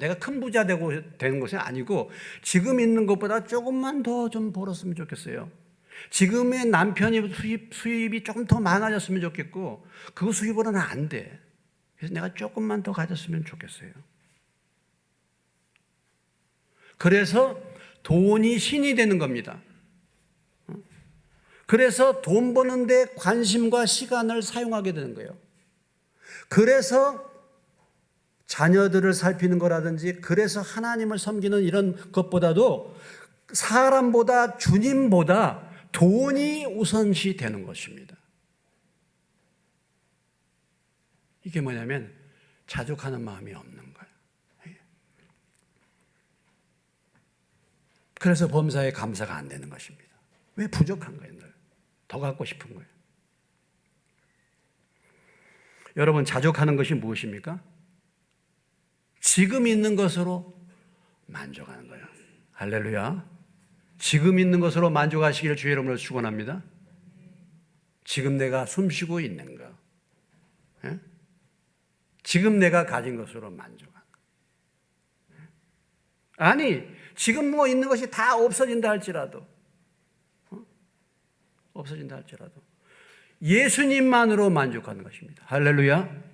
S1: 내가 큰 부자 되는 것이 아니고 지금 있는 것보다 조금만 더 좀 벌었으면 좋겠어요. 지금의 남편이 수입이 조금 더 많아졌으면 좋겠고 그 수입으로는 안 돼. 그래서 내가 조금만 더 가졌으면 좋겠어요. 그래서 돈이 신이 되는 겁니다. 그래서 돈 버는데 관심과 시간을 사용하게 되는 거예요. 그래서 자녀들을 살피는 거라든지 그래서 하나님을 섬기는 이런 것보다도 사람보다 주님보다 돈이 우선시 되는 것입니다. 이게 뭐냐면 자족하는 마음이 없는 거예요. 그래서 범사에 감사가 안 되는 것입니다. 왜 부족한 거예요? 늘 더 갖고 싶은 거예요. 여러분 자족하는 것이 무엇입니까? 지금 있는 것으로 만족하는 거예요. 할렐루야. 지금 있는 것으로 만족하시기를 주의 이름으로 축원합니다. 지금 내가 숨쉬고 있는 것, 지금 내가 가진 것으로 만족하는 것. 아니 지금 뭐 있는 것이 다 없어진다 할지라도 예수님만으로 만족하는 것입니다. 할렐루야.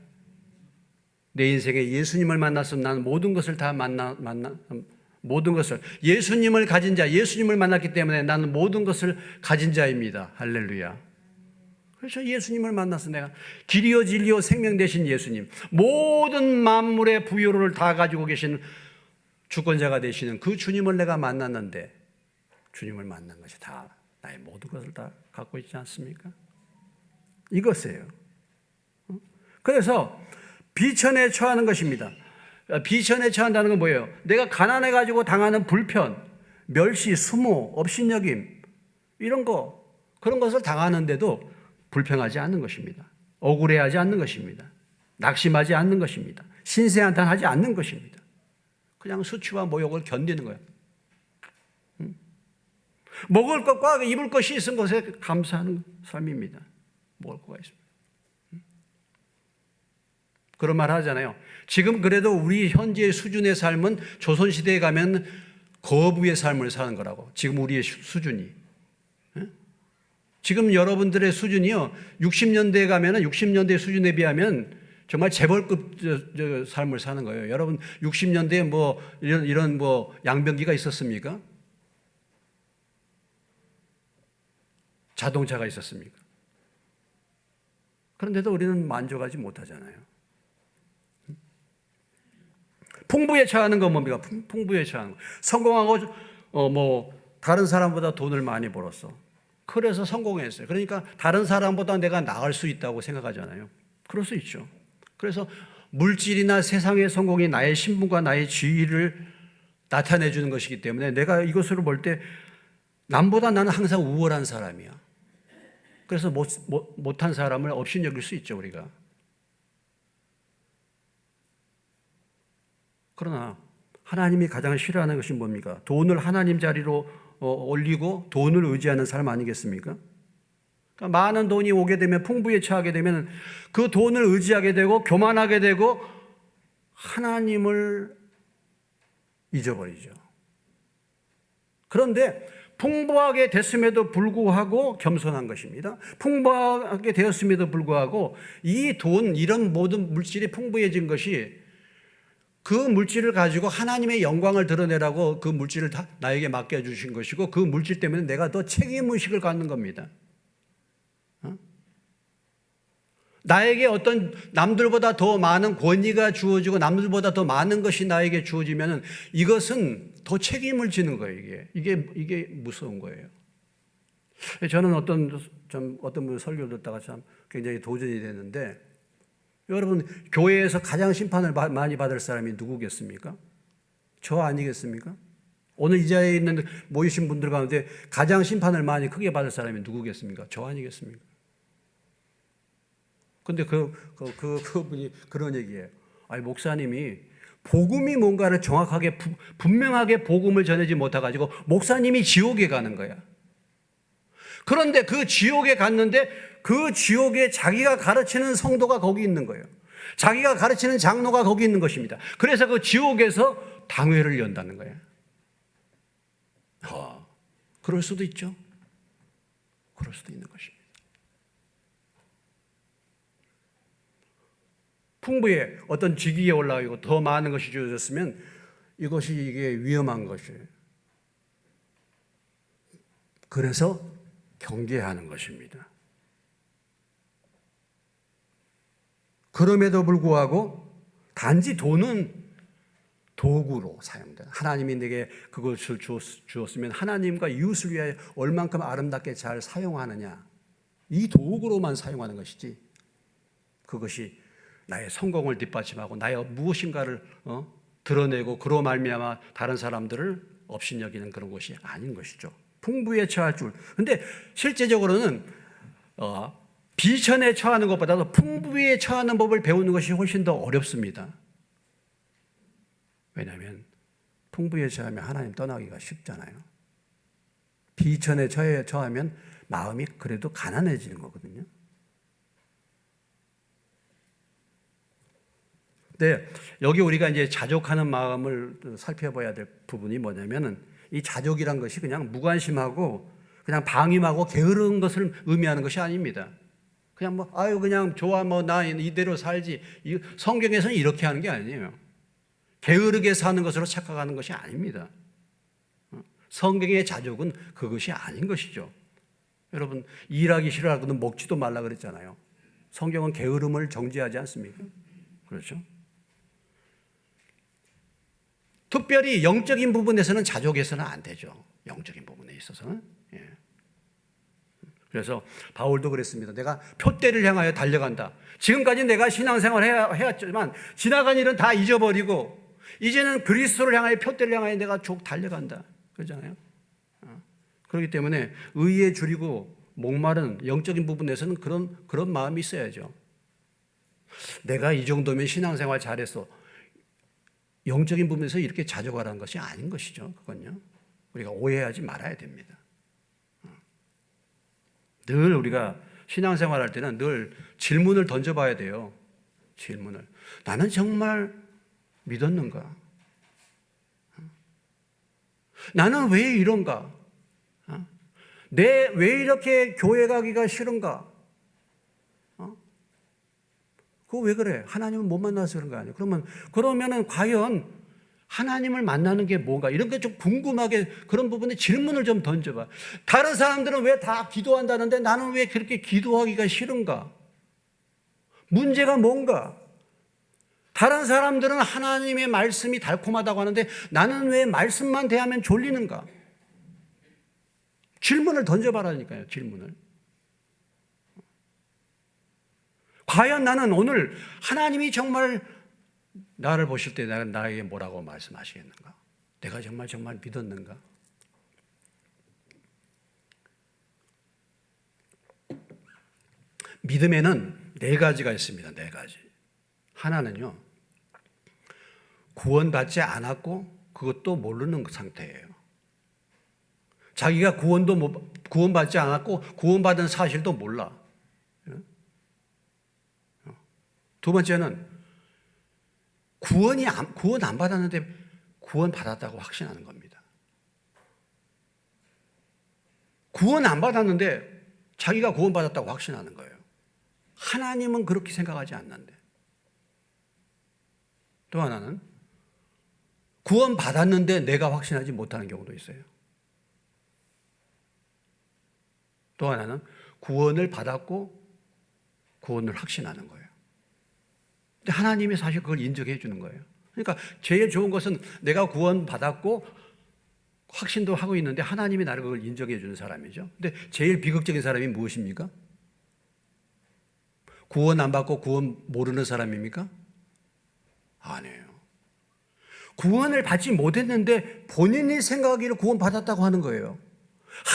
S1: 내 인생에 예수님을 만났으면 나는 모든 것을 다 모든 것을 예수님을 가진 자, 예수님을 만났기 때문에 나는 모든 것을 가진 자입니다. 할렐루야. 그래서 예수님을 만나서 내가 길이요 진리요 생명 되신 예수님, 모든 만물의 부요를 다 가지고 계신 주권자가 되시는 그 주님을 내가 만났는데 주님을 만난 것이 다 나의 모든 것을 다 갖고 있지 않습니까? 이것이에요. 그래서 비천에 처하는 것입니다. 비천에 처한다는 건 뭐예요? 내가 가난해가지고 당하는 불편, 멸시, 수모, 업신여김 이런 거 그런 것을 당하는데도 불평하지 않는 것입니다. 억울해하지 않는 것입니다. 낙심하지 않는 것입니다. 신세한탄하지 않는 것입니다. 그냥 수치와 모욕을 견디는 거예요. 먹을 것과 입을 것이 있은 것에 감사하는 삶입니다. 먹을 거가 있습니다. 그런 말 하잖아요. 지금 그래도 우리 현재의 수준의 삶은 조선시대에 가면 거부의 삶을 사는 거라고. 지금 우리의 수준이. 지금 여러분들의 수준이요. 60년대에 가면 60년대 수준에 비하면 정말 재벌급 삶을 사는 거예요. 여러분 60년대에 뭐 이런 뭐 양변기가 있었습니까? 자동차가 있었습니까? 그런데도 우리는 만족하지 못하잖아요. 풍부에 처하는 건 뭡니까? 풍부에 처하는 거. 성공하고 다른 사람보다 돈을 많이 벌었어. 그래서 성공했어요. 그러니까 다른 사람보다 내가 나을 수 있다고 생각하잖아요. 그럴 수 있죠. 그래서 물질이나 세상의 성공이 나의 신분과 나의 지위를 나타내 주는 것이기 때문에 내가 이것으로 볼 때 남보다 나는 항상 우월한 사람이야. 그래서 못한 사람을 업신여길 수 있죠, 우리가. 그러나 하나님이 가장 싫어하는 것이 뭡니까? 돈을 하나님 자리로 올리고 돈을 의지하는 사람 아니겠습니까? 그러니까 많은 돈이 오게 되면 풍부에 처하게 되면 그 돈을 의지하게 되고 교만하게 되고 하나님을 잊어버리죠. 그런데 풍부하게 됐음에도 불구하고 겸손한 것입니다. 풍부하게 되었음에도 불구하고 이 돈, 이런 모든 물질이 풍부해진 것이 그 물질을 가지고 하나님의 영광을 드러내라고 그 물질을 다 나에게 맡겨주신 것이고 그 물질 때문에 내가 더 책임의식을 갖는 겁니다. 나에게 어떤 남들보다 더 많은 권위가 주어지고 남들보다 더 많은 것이 나에게 주어지면 이것은 더 책임을 지는 거예요. 이게 무서운 거예요. 저는 어떤 분 설교 듣다가 참 굉장히 도전이 됐는데, 여러분 교회에서 가장 심판을 많이 받을 사람이 누구겠습니까? 저 아니겠습니까? 오늘 이 자리에 있는 모이신 분들 가운데 가장 심판을 많이 크게 받을 사람이 누구겠습니까? 저 아니겠습니까? 근데 그분이 그런 얘기예요. 아니, 목사님이 복음이 뭔가를 정확하게 분명하게 복음을 전하지 못해가지고 목사님이 지옥에 가는 거야. 그런데 그 지옥에 갔는데 그 지옥에 자기가 가르치는 성도가 거기 있는 거예요. 자기가 가르치는 장로가 거기 있는 것입니다. 그래서 그 지옥에서 당회를 연다는 거예요. 그럴 수도 있죠. 그럴 수도 있는 것입니다. 풍부에 어떤 직위에 올라가고 더 많은 것이 주어졌으면 이게 위험한 것이에요. 그래서 경계하는 것입니다. 그럼에도 불구하고 단지 돈은 도구로 사용된다. 하나님이 내게 그것을 주었으면 하나님과 이웃을 위하여 얼만큼 아름답게 잘 사용하느냐, 이 도구로만 사용하는 것이지, 그것이 나의 성공을 뒷받침하고 나의 무엇인가를 드러내고 그로 말미암아 다른 사람들을 업신여기는 그런 것이 아닌 것이죠. 풍부에 처할 줄. 근데 실제적으로는 비천에 처하는 것보다도 풍부에 처하는 법을 배우는 것이 훨씬 더 어렵습니다. 왜냐하면 풍부에 처하면 하나님 떠나기가 쉽잖아요. 비천에 처하면 마음이 그래도 가난해지는 거거든요. 네, 여기 우리가 이제 자족하는 마음을 살펴봐야 될 부분이 뭐냐면은, 이 자족이란 것이 그냥 무관심하고 그냥 방임하고 게으른 것을 의미하는 것이 아닙니다. 그냥 그냥 좋아, 나 이대로 살지. 성경에서는 이렇게 하는 게 아니에요. 게으르게 사는 것으로 착각하는 것이 아닙니다. 성경의 자족은 그것이 아닌 것이죠. 여러분, 일하기 싫어하거든 먹지도 말라 그랬잖아요. 성경은 게으름을 정죄하지 않습니까? 그렇죠? 특별히 영적인 부분에서는 자족해서는 안 되죠. 영적인 부분에 있어서는. 예. 그래서 바울도 그랬습니다. 내가 표대를 향하여 달려간다. 지금까지 내가 신앙생활을 해왔지만 지나간 일은 다 잊어버리고 이제는 그리스도를 향하여 표대를 향하여 내가 쭉 달려간다. 그러잖아요. 그렇기 때문에 의에 줄이고 목마른 영적인 부분에서는 그런 마음이 있어야죠. 내가 이 정도면 신앙생활 잘했어. 영적인 부분에서 이렇게 자족하라는 것이 아닌 것이죠. 그건요. 우리가 오해하지 말아야 됩니다. 늘 우리가 신앙생활 할 때는 늘 질문을 던져봐야 돼요. 질문을. 나는 정말 믿었는가? 나는 왜 이런가? 왜 이렇게 교회 가기가 싫은가? 그거 왜 그래? 하나님을 못 만나서 그런 거 아니에요? 그러면은 과연 하나님을 만나는 게 뭔가? 이런 게 좀 궁금하게 그런 부분에 질문을 좀 던져봐. 다른 사람들은 왜 다 기도한다는데 나는 왜 그렇게 기도하기가 싫은가? 문제가 뭔가? 다른 사람들은 하나님의 말씀이 달콤하다고 하는데 나는 왜 말씀만 대하면 졸리는가? 질문을 던져봐라니까요, 질문을. 과연 나는 오늘 하나님이 정말 나를 보실 때 나에게 뭐라고 말씀하시겠는가? 내가 정말 믿었는가? 믿음에는 4가지가 있습니다. 4가지. 하나는요, 구원받지 않았고 그것도 모르는 상태예요. 자기가 구원받지 않았고 구원받은 사실도 몰라. 두 번째는 구원 안 받았는데 구원 받았다고 확신하는 겁니다. 구원 안 받았는데 자기가 구원 받았다고 확신하는 거예요. 하나님은 그렇게 생각하지 않는데. 또 하나는 구원 받았는데 내가 확신하지 못하는 경우도 있어요. 또 하나는 구원을 받았고 구원을 확신하는 거예요. 근데 하나님이 사실 그걸 인정해 주는 거예요. 그러니까 제일 좋은 것은 내가 구원받았고 확신도 하고 있는데 하나님이 나를 그걸 인정해 주는 사람이죠. 근데 제일 비극적인 사람이 무엇입니까? 구원 안 받고 구원 모르는 사람입니까? 아니에요. 구원을 받지 못했는데 본인이 생각하기를 구원 받았다고 하는 거예요.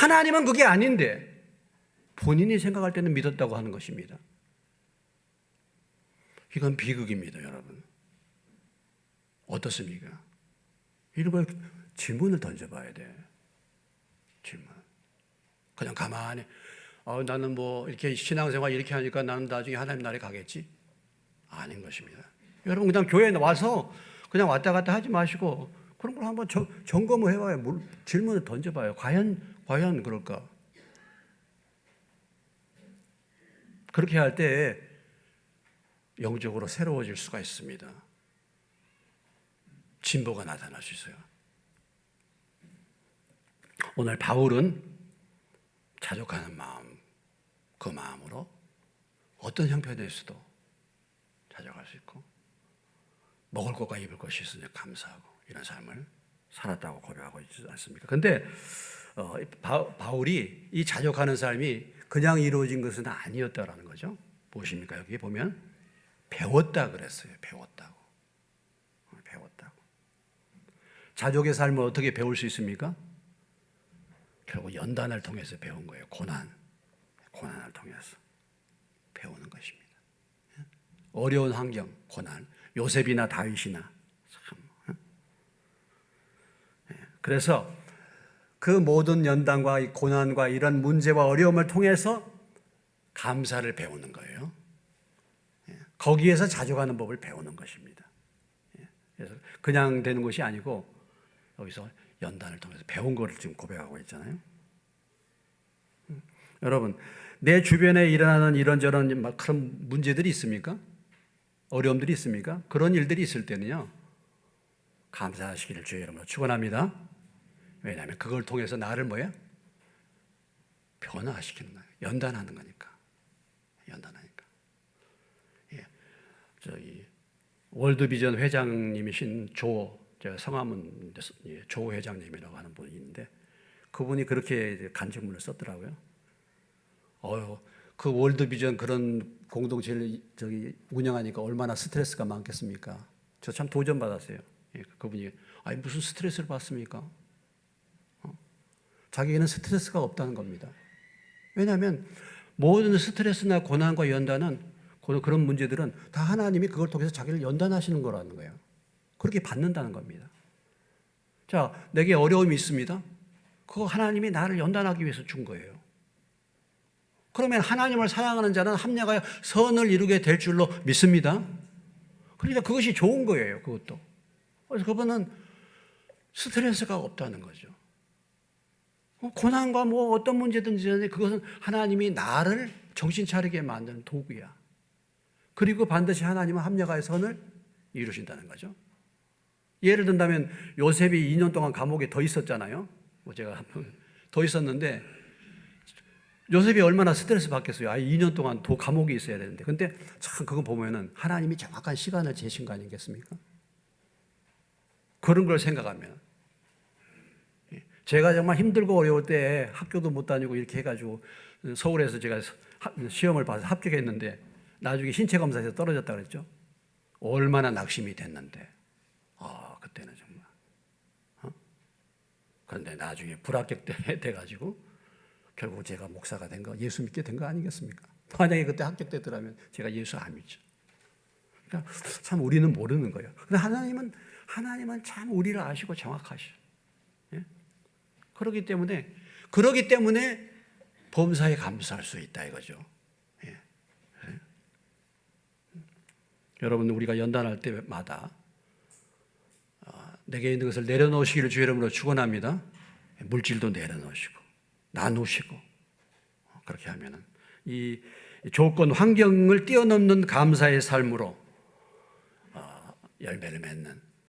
S1: 하나님은 그게 아닌데 본인이 생각할 때는 믿었다고 하는 것입니다. 이건 비극입니다, 여러분. 어떻습니까? 이런 걸 질문을 던져봐야 돼. 질문. 그냥 가만히 나는 뭐 이렇게 신앙생활 이렇게 하니까 나는 나중에 하나님 나라에 가겠지? 아닌 것입니다. 여러분 그냥 교회에 와서 그냥 왔다 갔다 하지 마시고 그런 걸 한번 점검을 해봐요. 질문을 던져봐요. 과연 그럴까? 그렇게 할 때 영적으로 새로워질 수가 있습니다. 진보가 나타날 수 있어요. 오늘 바울은 자족하는 마음, 그 마음으로 어떤 형편에서도 자족할 수 있고 먹을 것과 입을 것이 있으니 감사하고 이런 삶을 살았다고 고백하고 있지 않습니까? 그런데 바울이 이 자족하는 삶이 그냥 이루어진 것은 아니었다라는 거죠. 무엇입니까? 여기 보면 배웠다 그랬어요. 배웠다고. 자족의 삶을 어떻게 배울 수 있습니까? 결국 연단을 통해서 배운 거예요. 고난을 통해서 배우는 것입니다. 어려운 환경, 고난, 요셉이나 다윗이나 참. 그래서 그 모든 연단과 고난과 이런 문제와 어려움을 통해서 감사를 배우는 거예요. 거기에서 자족하는 법을 배우는 것입니다. 그래서 그냥 되는 것이 아니고 여기서 연단을 통해서 배운 것을 지금 고백하고 있잖아요. 여러분, 내 주변에 일어나는 이런저런 막 그런 문제들이 있습니까? 어려움들이 있습니까? 그런 일들이 있을 때는요, 감사하시기를 주의 이름으로 축원합니다. 왜냐하면 그걸 통해서 나를 뭐야? 변화시키는 거예요. 연단하는 거니까. 저기 월드비전 회장님이신 제가 성함은 조 회장님이라고 하는 분이 있는데 그분이 그렇게 간증문을 썼더라고요. 그 월드비전 그런 공동체를 운영하니까 얼마나 스트레스가 많겠습니까? 저 참 도전받았어요. 그분이 무슨 스트레스를 받습니까? 자기에게는 스트레스가 없다는 겁니다. 왜냐하면 모든 스트레스나 고난과 연단은 그런 문제들은 다 하나님이 그걸 통해서 자기를 연단하시는 거라는 거예요. 그렇게 받는다는 겁니다. 자, 내게 어려움이 있습니다. 그거 하나님이 나를 연단하기 위해서 준 거예요. 그러면 하나님을 사랑하는 자는 합력하여 선을 이루게 될 줄로 믿습니다. 그러니까 그것이 좋은 거예요. 그것도. 그래서 그분은 스트레스가 없다는 거죠. 고난과 뭐 어떤 문제든지 그것은 하나님이 나를 정신 차리게 만드는 도구야. 그리고 반드시 하나님은 합력하여 선을 이루신다는 거죠. 예를 든다면 요셉이 2년 동안 감옥에 더 있었잖아요. 제가 더 있었는데 요셉이 얼마나 스트레스 받겠어요. 2년 동안 더 감옥에 있어야 되는데. 근데 참 그거 보면은 하나님이 정확한 시간을 재신 거 아니겠습니까? 그런 걸 생각하면 제가 정말 힘들고 어려울 때 학교도 못 다니고 이렇게 해가지고 서울에서 제가 시험을 봐서 합격했는데 나중에 신체 검사에서 떨어졌다 그랬죠. 얼마나 낙심이 됐는데 그때는 정말 그런데 나중에 불합격 돼가지고 결국 제가 목사가 된 거, 예수 믿게 된 거 아니겠습니까? 만약에 그때 합격됐더라면 제가 예수 안 믿죠. 그러니까 참 우리는 모르는 거예요. 근데 하나님은 참 우리를 아시고 정확하셔. 예? 그렇기 때문에 범사에 감사할 수 있다 이거죠. 예. 예. 여러분, 우리가 연단할 때마다 내게 있는 것을 내려놓으시기를 주의 이름으로 축원합니다. 물질도 내려놓으시고 나누시고 그렇게 하면은 이 조건 환경을 뛰어넘는 감사의 삶으로 열매를 맺는